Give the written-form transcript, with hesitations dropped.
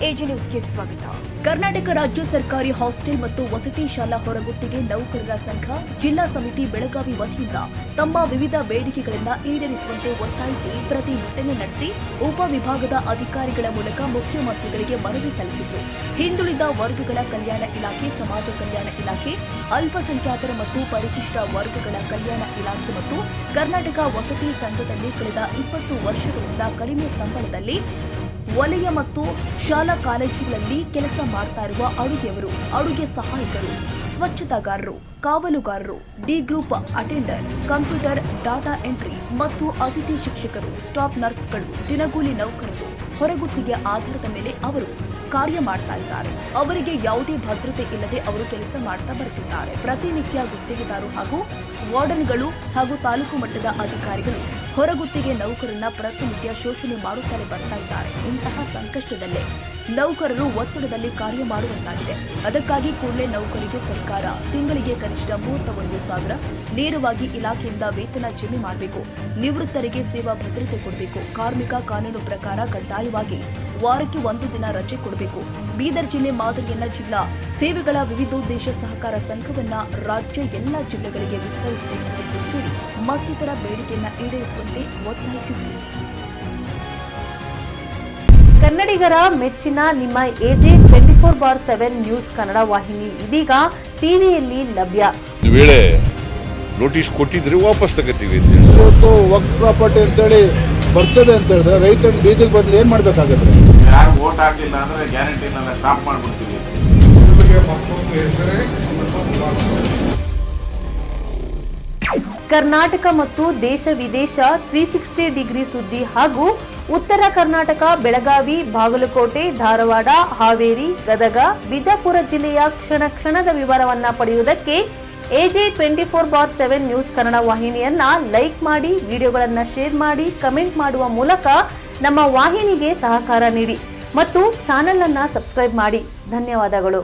AG ನ್ಯೂಸ್ಗೆ ಸ್ವಾಗತ. ಕರ್ನಾಟಕ ರಾಜ್ಯ ಸರ್ಕಾರಿ ಹಾಸ್ಟೆಲ್ ಮತ್ತು ವಸತಿ ಶಾಲಾ ಹೊರಗುತ್ತಿಗೆ ನೌಕರರ ಸಂಘ ಜಿಲ್ಲಾ ಸಮಿತಿ ಬೆಳಗಾವಿ ವತಿಯಿಂದ ತಮ್ಮ ವಿವಿಧ ಬೇಡಿಕೆಗಳನ್ನು ಈಡೇರಿಸುವಂತೆ ಒತ್ತಾಯಿಸಿ ಪ್ರತಿಭಟನೆ ನಡೆಸಿ ಉಪವಿಭಾಗದ ಅಧಿಕಾರಿಗಳ ಮೂಲಕ ಮುಖ್ಯಮಂತ್ರಿಗಳಿಗೆ ಮನವಿ ಸಲ್ಲಿಸಿದರು. ಹಿಂದುಳಿದ ವರ್ಗಗಳ ಕಲ್ಯಾಣ ಇಲಾಖೆ, ಸಮಾಜ ಕಲ್ಯಾಣ ಇಲಾಖೆ, ಅಲ್ಪಸಂಖ್ಯಾತರ ಮತ್ತು ಪರಿಶಿಷ್ಟ ವರ್ಗಗಳ ಕಲ್ಯಾಣ ಇಲಾಖೆ ಮತ್ತು ಕರ್ನಾಟಕ ವಸತಿ ಸಂಘದಲ್ಲಿ ಕಳೆದ 20 ವರ್ಷಗಳಿಂದ ಕಡಿಮೆ ಸಂಬಳದಲ್ಲಿ ವಲಯ ಮತ್ತು ಶಾಲಾ ಕಾಲೇಜುಗಳಲ್ಲಿ ಕೆಲಸ ಮಾಡ್ತಾ ಇರುವ ಅಡುಗೆಯವರು, ಅಡುಗೆ ಸಹಾಯಕರು, ಸ್ವಚ್ಛತಾಗಾರರು, ಕಾವಲುಗಾರರು, D group attender, computer data entry ಮತ್ತು ಅತಿಥಿ ಶಿಕ್ಷಕರು, ಸ್ಟಾಫ್ ನರ್ಸ್ಗಳು, ದಿನಗೂಲಿ ನೌಕರರು ಹೊರಗುತ್ತಿಗೆ ಆಧಾರದ ಮೇಲೆ ಅವರು ಕಾರ್ಯ ಮಾಡ್ತಾ ಇದ್ದಾರೆ. ಅವರಿಗೆ ಯಾವುದೇ ಭದ್ರತೆ ಇಲ್ಲದೆ ಅವರು ಕೆಲಸ ಮಾಡ್ತಾ ಬರ್ತಿದ್ದಾರೆ. ಪ್ರತಿನಿತ್ಯ ಗುತ್ತಿಗೆದಾರರು ಹಾಗೂ ವಾರ್ಡನ್ಗಳು ಹಾಗೂ ತಾಲೂಕು ಮಟ್ಟದ ಅಧಿಕಾರಿಗಳು ಹೊರಗುತ್ತಿಗೆ ನೌಕರರನ್ನ ಪ್ರತಿನಿತ್ಯ ಶೋಷಣೆ ಮಾಡುತ್ತಲೇ ಬರ್ತಾ ಇದ್ದಾರೆ. ಇಂತಹ ಸಂಕಷ್ಟದಲ್ಲೇ ನೌಕರರು ಒತ್ತಡದಲ್ಲಿ ಕಾರ್ಯ ಮಾಡುವಂತಾಗಿದೆ. ಅದಕ್ಕಾಗಿ ಕೂಡಲೇ ನೌಕರಿಗೆ ಸರ್ಕಾರ ತಿಂಗಳಿಗೆ ಕನಿಷ್ಠ 31,000 ನೇರವಾಗಿ ಇಲಾಖೆಯಿಂದ ವೇತನ ಜಮೆ ಮಾಡಬೇಕು. ನಿವೃತ್ತರಿಗೆ ಸೇವಾ ಭದ್ರತೆ ಕೊಡಬೇಕು. ಕಾರ್ಮಿಕ ಕಾನೂನು ಪ್ರಕಾರ ಕಡ್ಡಾಯವಾಗಿ ವಾರಕ್ಕೆ 1 ದಿನ ರಜೆ ಕೊಡಬೇಕು. ಬೀದರ್ ಜಿಲ್ಲೆ ಮಾದರಿಯನ್ನ ಜಿಲ್ಲಾ ಸೇವೆಗಳ ವಿವಿಧೋದ್ದೇಶ ಸಹಕಾರ ಸಂಘವನ್ನ ರಾಜ್ಯ ಎಲ್ಲಾ ಜಿಲ್ಲೆಗಳಿಗೆ ವಿಸ್ತರಿಸಬೇಕು ಎಂದು ಸೇರಿ ಮತ್ತಿತರ ಬೇಡಿಕೆಯನ್ನ ಈಡೇರಿಸುವಂತೆ ಒತ್ತಾಯಿಸಿದರು. ಕನ್ನಡಿಗರ ಮೆಚ್ಚಿನ ನಿಮ್ಮ ಎಜೆ 24/7 ನ್ಯೂಸ್ ಕನ್ನಡ ವಾಹಿನಿ ಇದೀಗ ಟಿವಿಯಲ್ಲಿ ಲಭ್ಯ. ವೇಳೆ ನೋಟಿಸ್ ಕೊಟ್ಟಿದ್ರೆ ವಾಪಸ್ ತಗೋತೀವಿ. ಇವತ್ತು ವಕ್ಫ್ ಪ್ರಾಪರ್ಟಿ ಅಂತೇಳಿ ಬರ್ತದೆ ಅಂತ ಹೇಳಿದ್ರೆ ರೈತರು ಬೀದಿಗೆ ಬದಲು ಏನ್ ಮಾಡ್ಬೇಕಾಗತ್ತೆ? ಯಾರು ವೋಟ್ ಹಾಕಿಲ್ಲ ಅಂದ್ರೆ ಗ್ಯಾರಂಟಿನೆಲ್ಲ ಸ್ಟಾಪ್ ಮಾಡ್ಬಿಡ್ತೀವಿ. ಕರ್ನಾಟಕ ಮತ್ತು ದೇಶ ವಿದೇಶ 360 ಡಿಗ್ರಿ ಸುದ್ದಿ ಹಾಗೂ ಉತ್ತರ ಕರ್ನಾಟಕ, ಬೆಳಗಾವಿ, ಬಾಗಲಕೋಟೆ, ಧಾರವಾಡ, ಹಾವೇರಿ, ಗದಗ, ಬಿಜಾಪುರ ಜಿಲ್ಲೆಯ ಕ್ಷಣದ ವಿವರವನ್ನ ಪಡೆಯುವುದಕ್ಕೆ ಎಜೆ 24/7 ನ್ಯೂಸ್ ಕನ್ನಡ ವಾಹಿನಿಯನ್ನ ಲೈಕ್ ಮಾಡಿ, ವಿಡಿಯೋಗಳನ್ನ ಶೇರ್ ಮಾಡಿ, ಕಮೆಂಟ್ ಮಾಡುವ ಮೂಲಕ ನಮ್ಮ ವಾಹಿನಿಗೆ ಸಹಕಾರ ನೀಡಿ ಮತ್ತು ಚಾನೆಲ್ ಅನ್ನ ಸಬ್ಸ್ಕ್ರೈಬ್ ಮಾಡಿ. ಧನ್ಯವಾದಗಳು.